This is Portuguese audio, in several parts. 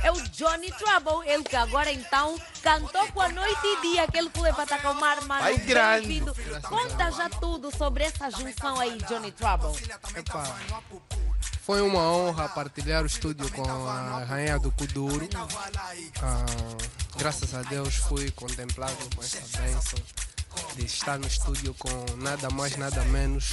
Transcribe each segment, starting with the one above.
é o Johnny Trouble, ele que agora então cantou com a Noite e Dia, aquele que leva para acalmar, mano. Ai, grande. Bem-vindo. Conta já tudo sobre essa junção aí, Johnny Trouble. Epá, foi uma honra partilhar o estúdio com a Rainha do Kuduro. Graças a Deus fui contemplado com essa bênção de estar no estúdio com nada mais, nada menos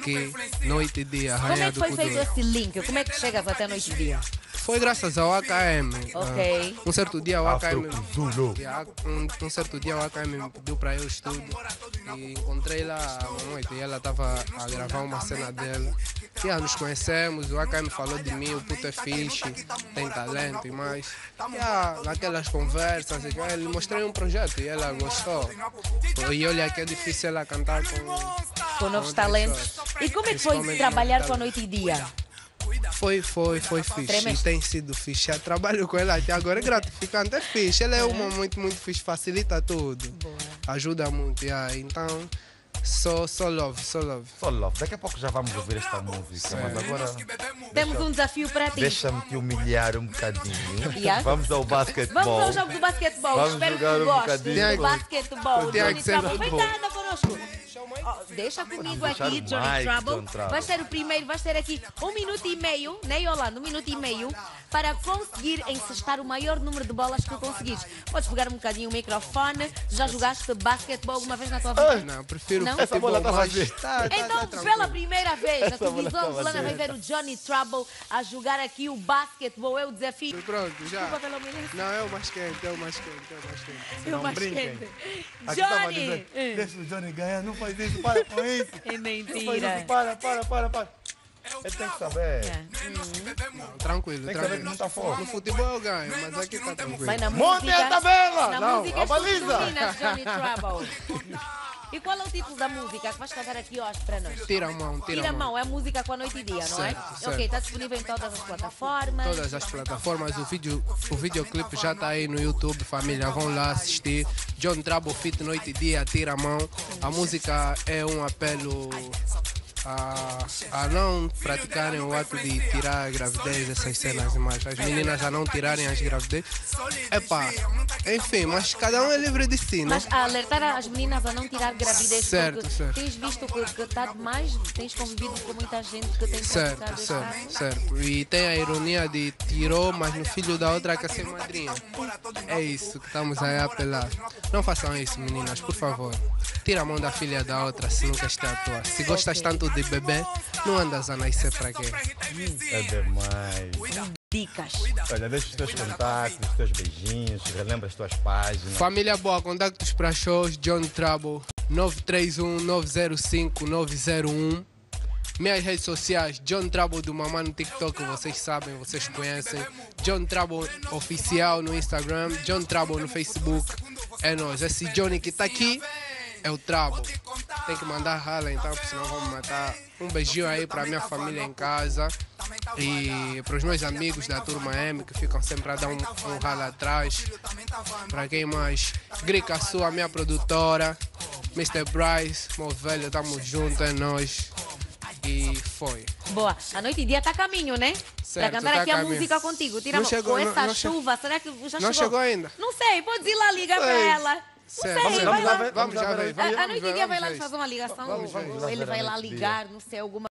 que Noite e Dia, Como Rainha é que do foi Kuduro. feito esse link? Como é que chegas até Noite e Dia? Foi graças ao AKM. Ok. Um certo dia o AKM, Zulu. um certo dia o AKM me pediu para ir ao estúdio e encontrei lá uma noite e ela estava a gravar uma cena dela. Nos conhecemos, o AKM falou de mim, o puto é fixe, tem talento e mais. Naquelas conversas, eu lhe mostrei um projeto e ela gostou. E olha que é difícil ela cantar Com novos outras talentos. pessoas. E como é que foi Principalmente trabalhar novos com a Noite e Dia? Foi fixe. Tremeste. E tem sido fixe. Eu trabalho com ela até agora, é gratificante, é fixe. Ela é uma muito fixe, facilita tudo. Boa. Ajuda muito, então só love. Só love. Daqui a pouco já vamos ouvir esta música, mas agora Temos um desafio para ti. deixa-me te humilhar um bocadinho. Yeah. Vamos ao basquetebol. Vamos ao jogo do basquetebol. Vamos Espero jogar que um gostes bocadinho. do basquetebol. Tem Johnny que ser Trouble, vem bom. cá, anda connosco. Deixa comigo deixar aqui, o Johnny Mike, Trouble. John Trouble. Vais ser o primeiro, vais ter aqui 1 minuto e meio, né, Yolanda? 1 minuto e meio, para conseguir encestar o maior número de bolas que conseguires. Podes pegar um bocadinho o microfone. Já jogaste basquetebol alguma vez na tua vida? Não, prefiro Não? futebol, Essa bola tá mas vazia. Então, tranquilo. pela primeira vez, a televisão bola tá angolana vai vazia. ver o Johnny Trouble a jogar aqui o basquetebol. É o desafio. Pronto, já. Desculpa pela humilhação. Não, é o mais quente, é o mais quente. Eu mais brinquem. quente. Aqui estava a Johnny! dizer, deixa o Johnny ganhar, não faz isso, para com isso. É Não faz mentira. isso, para. Ele tem que saber. Tranquilo, Tem que saber que tranquilo. não tá forte. No futebol eu ganho, mas aqui tá tranquilo. Vai na Monte música. a tabela! Na Não, música a as tuas baliza! dominas, Johnny Trouble. E qual é o título da música que vais cantar aqui hoje para nós? Tira a mão, Tira a mão, é a música com a Noite e Dia, não é? Certo. Ok, está disponível em todas as plataformas. Todas as plataformas, o videoclipe já está aí no YouTube, família, vão lá assistir. John Trouble Fit Noite e Dia, Tira a Mão. A música é um apelo a não praticarem o ato de tirar a gravidez, essas cenas e mais. As meninas a não tirarem as gravidez. Enfim, mas cada um é livre de si, né? Mas a alertar as meninas a não tirar gravidez, Certo, porque certo. tens visto que está demais, tens convivido com muita gente que tem praticado esse ato. Certo. E tem a ironia de tirou, mas no filho da outra quer ser madrinha. É isso que estamos aí a apelar. Não façam isso, meninas, por favor. Tira a mão da filha da outra se não queres ter a tua. Se gostas tanto de bebê, não andas a nascer para quê? É demais. Dicas. Olha, deixa os teus contatos, os teus beijinhos, relembra as tuas páginas. Família boa, contactos para shows, John Trouble, 931-905-901. Minhas redes sociais, John Trouble do Mamá no TikTok, vocês sabem, vocês conhecem. John Trouble Oficial no Instagram, John Trouble no Facebook. É nós, esse Johnny que está aqui é o Trouble. Tem que mandar rala então, porque senão vão me matar. Um beijinho aí para minha família em casa e para os meus amigos da Turma M que ficam sempre a dar um rala atrás. Para quem mais? Grica Sua, minha produtora. Mr. Bryce, meu velho, tamo junto, é nós. E foi. Boa, a Noite e Dia está a caminho, né? Certo, Para cantar tá aqui a a caminho. música contigo. Tira a Não mão. chegou, Com não- essa não che- chuva, será que já Não chegou ainda? Não sei, podes ir lá ligar para Sei. ela. Não Certo. sei, vai lá. Vamos já ver. A Noite e Dia vai lá ver fazer uma ligação. Vamos Ele vai ver lá a Noite e Dia. ligar, não sei, alguma